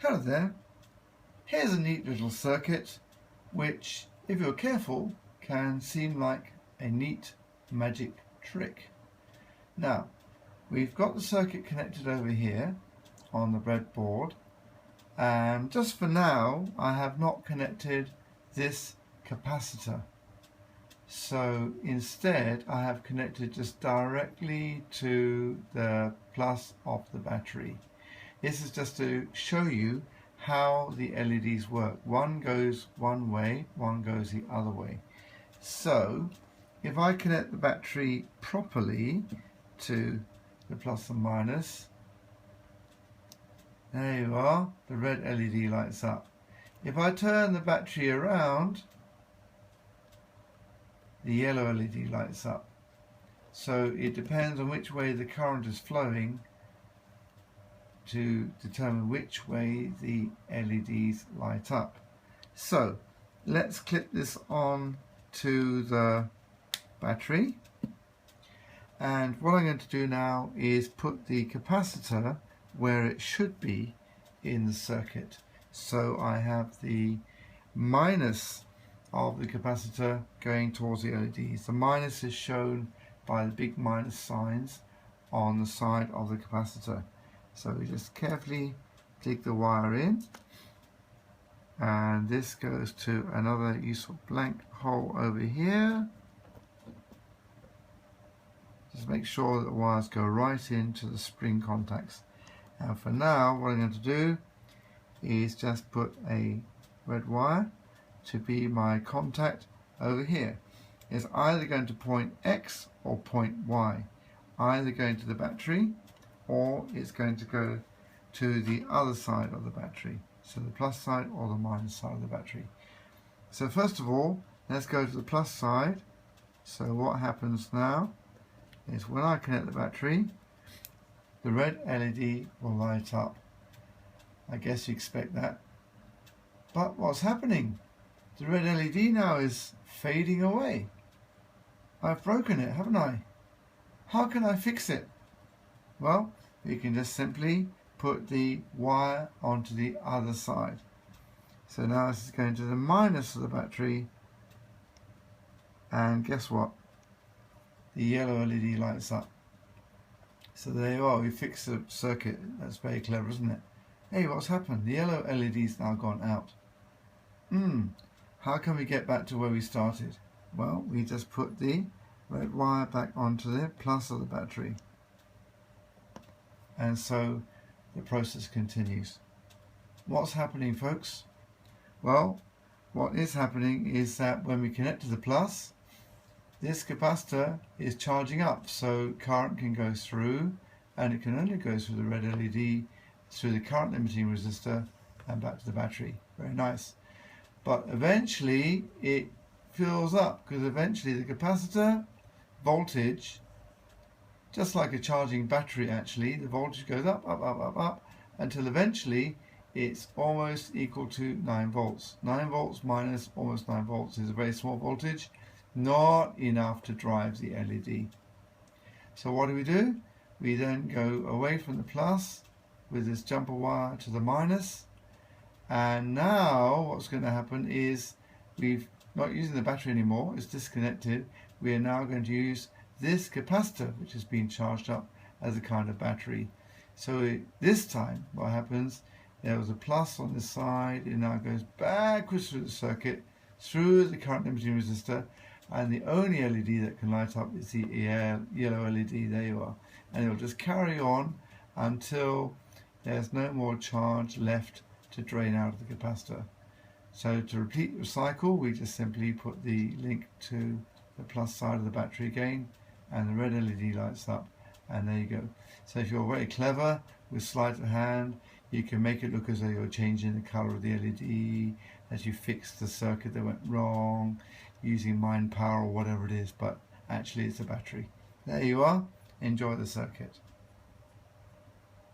Hello there. Here's a neat little circuit which, if you're careful, can seem like a neat magic trick. Now, we've got the circuit connected over here on the breadboard, and just for now I have not connected this capacitor. So instead I have connected just directly to the plus of the battery. This is just to show you how the LEDs work. One goes one way, one goes the other way. So if I connect the battery properly to the plus and minus, there you are, the red LED lights up. If I turn the battery around, the yellow LED lights up. So it depends on which way the current is flowing to determine which way the LEDs light up. So let's clip this on to the battery, and what I'm going to do now is put the capacitor where it should be in the circuit. So I have the minus of the capacitor going towards the LEDs. The minus is shown by the big minus signs on the side of the capacitor. So we just carefully dig the wire in, and this goes to another useful blank hole over here. Just make sure that the wires go right into the spring contacts. And for now, what I'm going to do is just put a red wire to be my contact over here. It's either going to point X or point Y, either going to the battery or it's going to go to the other side of the battery, so the plus side or the minus side of the battery. So first of all, let's go to the plus side. So what happens now is when I connect the battery, the red LED will light up. I guess you expect that. But what's happening? The red LED now is fading away. I've broken it, haven't I? How can I fix it? Well, you can just simply put the wire onto the other side. So now this is going to the minus of the battery, and guess what? The yellow LED lights up. So there you are, we fixed the circuit. That's very clever, isn't it? Hey, what's happened? The yellow LED's now gone out. How can we get back to where we started? Well, we just put the red wire back onto the plus of the battery. And so the process continues. What's happening, folks? Well, what is happening is that when we connect to the plus, this capacitor is charging up, so current can go through, and it can only go through the red LED, through the current limiting resistor, and back to the battery. Very nice. But eventually it fills up, because eventually the capacitor voltage, just like a charging battery actually, the voltage goes up, up, up, up, up, until eventually it's almost equal to 9 volts. 9 volts minus almost 9 volts is a very small voltage, not enough to drive the LED. So what do? We then go away from the plus with this jumper wire to the minus, and now what's going to happen is we've not using the battery anymore, it's disconnected. We are now going to use this capacitor, which has been charged up, as a kind of battery. So this time what happens, there was a plus on this side, it now goes backwards through the circuit, through the current limiting resistor, and the only LED that can light up is the yellow LED. There you are. And it will just carry on until there's no more charge left to drain out of the capacitor. So to repeat the cycle, we just simply put the link to the plus side of the battery again, and the red LED lights up, and there you go. So if you're very clever with sleight of hand, you can make it look as though you're changing the color of the LED, as you fix the circuit that went wrong, using mind power or whatever it is, but actually it's a battery. There you are. Enjoy the circuit.